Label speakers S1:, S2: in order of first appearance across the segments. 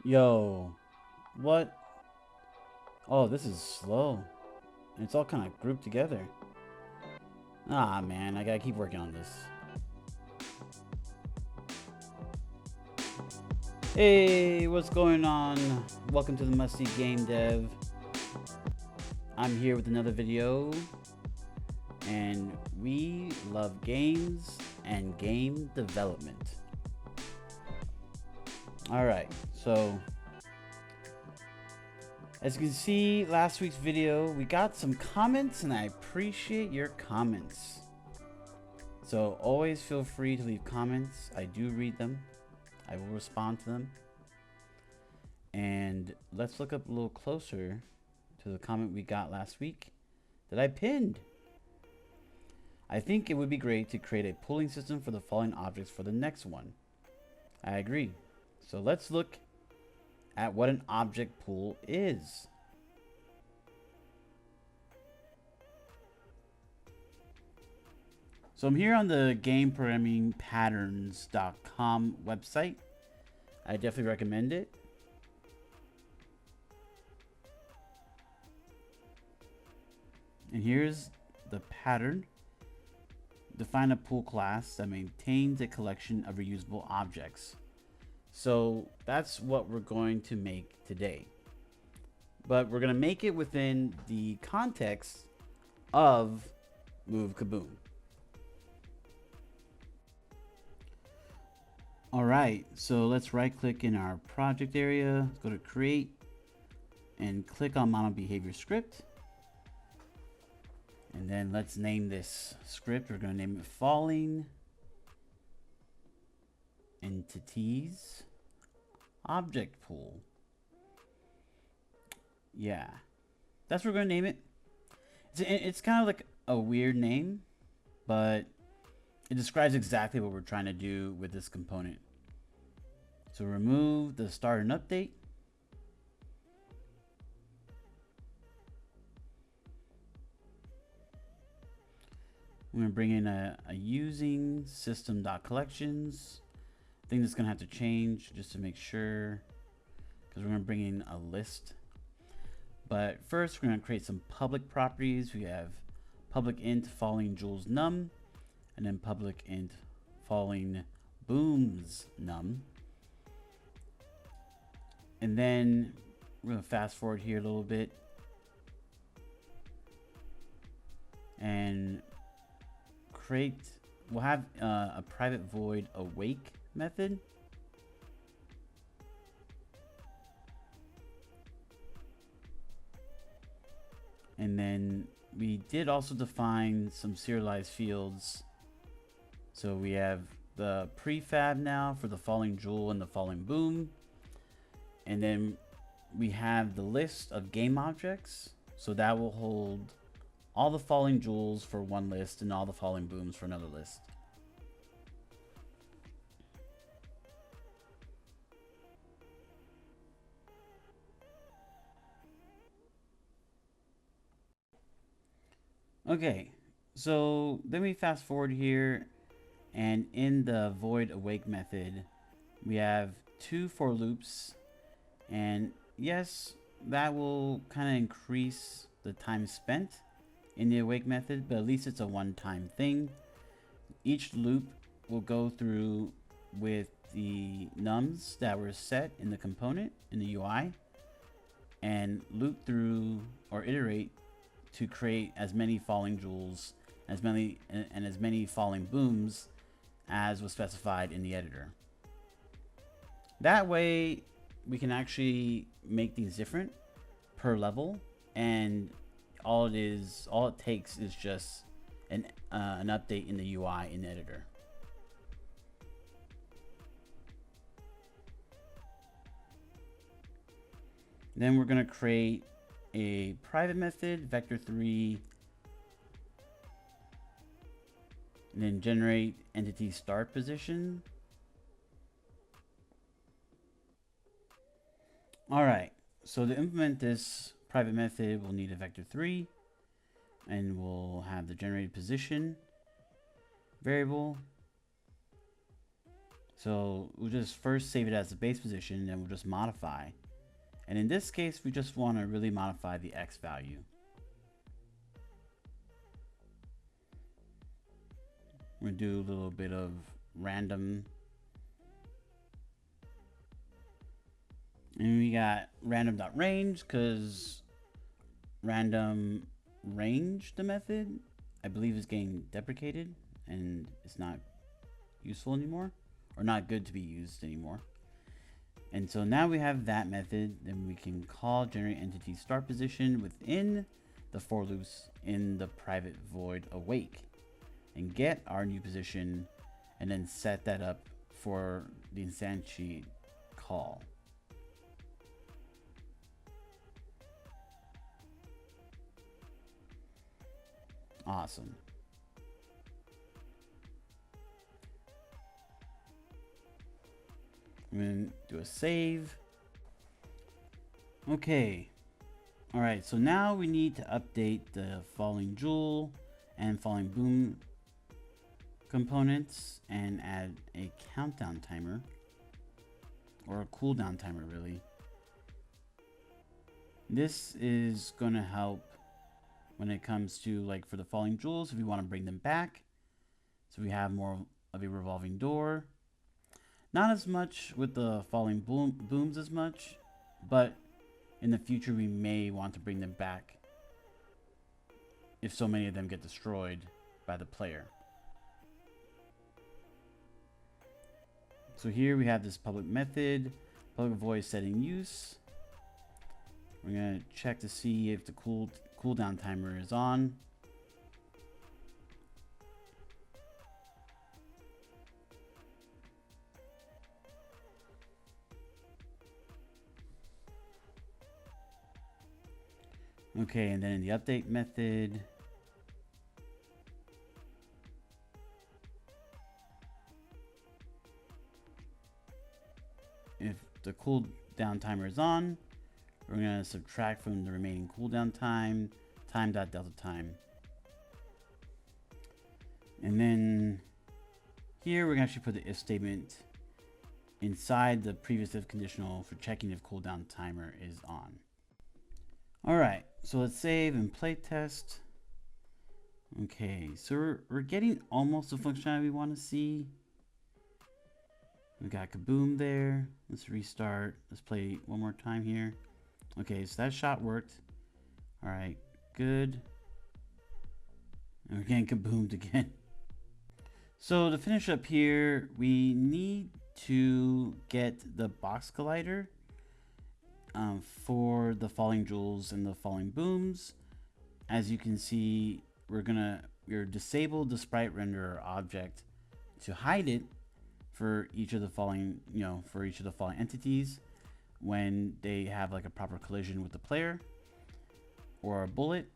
S1: Yo, what? Oh, this is slow. It's all kind of grouped together. Ah, man, I gotta keep working on this. Hey, what's going on? Welcome to the Musty Game Dev. I'm here with another video, and we love games and game development. Alright, so as you can see, last week's video, we got some comments, and I appreciate your comments. So always feel free to leave comments. I do read them. I will respond to them. And let's look up a little closer to the comment we got last week that I pinned. I think it would be great to create a pooling system for the following objects for the next one. I agree. So let's look at what an object pool is. So I'm here on the gameprogrammingpatterns.com website. I definitely recommend it. And here's the pattern. Define a pool class that maintains a collection of reusable objects. So that's what we're going to make today. But we're going to make it within the context of Move Kaboom. Alright, so let's right click in our project area, go to create, and click on Mono Behavior Script. And then let's name this script. We're going to name it Falling Entities Object Pool. Yeah, that's what we're going to name it. It's kind of like a weird name, but it describes exactly what we're trying to do with this component. So remove the start and update. I'm going to bring in a using system.collections. I think this is going to have to change just to make sure, because we're going to bring in a list. But first, we're going to create some public properties. We have public int falling jewels num, and then public int falling booms num. And then we're going to fast forward here a little bit and we'll have a private void awake method. And then we did also define some serialized fields. So we have the prefab now for the falling jewel and the falling boom. And then we have the list of game objects. So that will hold all the falling jewels for one list and all the falling booms for another list. Okay, so then we fast forward here, and in the void awake method, we have 2 for loops, and yes, that will kind of increase the time spent in the awake method, but at least it's a one-time thing. Each loop will go through with the nums that were set in the component in the UI and loop through or iterate to create as many falling jewels as many falling booms as was specified in the editor. That way we can actually make things different per level, and all it takes is just an update in the UI in the editor. Then we're going to create a private method, vector3, and then generate entity start position. All right, so to implement this private method, we'll need a vector3, and we'll have the generated position variable, So we'll just first save it as the base position, and then we'll just modify. And in this case, we just want to really modify the X value. We're going to do a little bit of random. And we got random.range because random range, the method, I believe is getting deprecated and it's not useful anymore, or not good to be used anymore. And so now we have that method, then we can call generate entity start position within the for loops in the private void awake and get our new position, and then set that up for the instantiate call. Awesome. I'm going to do a save. Okay. All right, so now we need to update the falling jewel and falling boom components and add a countdown timer, or a cooldown timer really. This is going to help when it comes to, like, for the falling jewels, if we want to bring them back, so we have more of a revolving door. Not as much with the falling booms as much, but in the future we may want to bring them back if so many of them get destroyed by the player. So here we have this public method, public void setting use. We're going to check to see if the cooldown timer is on. Okay, and then in the update method, if the cooldown timer is on, we're going to subtract from the remaining cooldown time, time.delta time. And then here we're going to actually put the if statement inside the previous if conditional for checking if cooldown timer is on. All right, so let's save and play test. Okay, so we're getting almost the functionality we want to see. We got kaboom there. Let's restart. Let's play one more time here. Okay, so that shot worked. All right, good. And we're getting kaboomed again. So to finish up here, we need to get the box collider for the falling jewels and the falling booms. As you can see, we're disabled the sprite renderer object to hide it for each of the falling, for each of the falling entities when they have like a proper collision with the player or a bullet.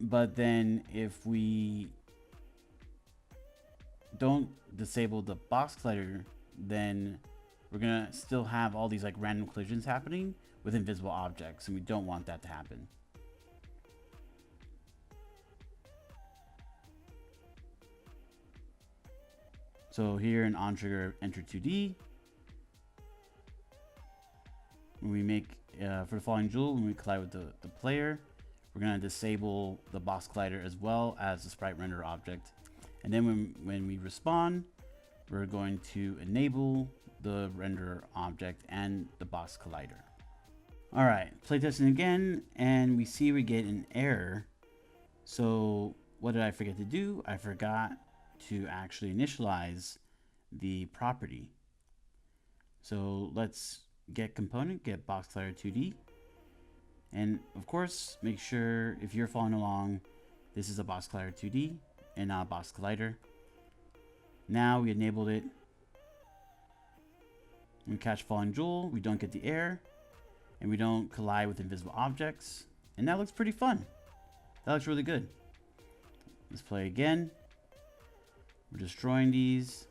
S1: But then if we don't disable the box collider, then we're gonna still have all these like random collisions happening with invisible objects, and we don't want that to happen. So here in onTrigger enter 2D, when we make for the falling jewel, when we collide with the player, we're going to disable the box collider as well as the sprite render object. And then when we respawn, we're going to enable the render object and the box collider. All right, playtesting again, and we see we get an error. So what did I forget to do? I forgot to actually initialize the property. So let's get component, get box collider 2D. And of course, make sure if you're following along, this is a box collider 2D and not a box collider. Now we enabled it. When we catch falling jewel, we don't get the error and we don't collide with invisible objects. And that looks pretty fun. That looks really good. Let's play again. We're destroying these.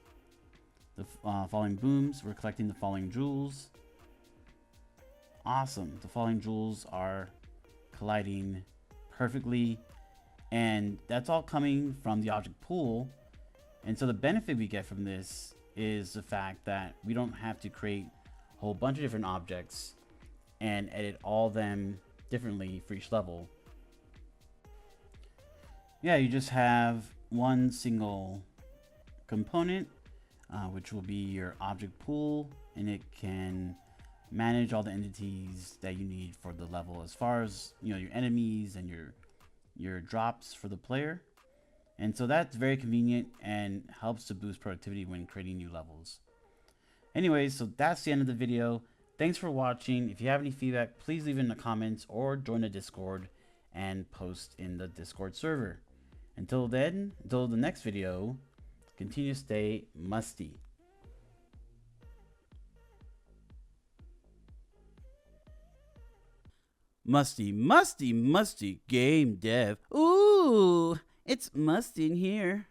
S1: The falling booms, we're collecting the falling jewels. Awesome. The falling jewels are colliding perfectly, and that's all coming from the object pool. And so the benefit we get from this is the fact that we don't have to create a whole bunch of different objects and edit all them differently for each level. Yeah, you just have one single component, which will be your object pool, and it can manage all the entities that you need for the level, as far as your enemies and your drops for the player. And so that's very convenient and helps to boost productivity when creating new levels. Anyways, so that's the end of the video. Thanks for watching. If you have any feedback, please leave it in the comments or join the Discord and post in the Discord server. Until then, until the next video, continue to stay musty. Musty, musty, musty game dev. Ooh, it's musty in here.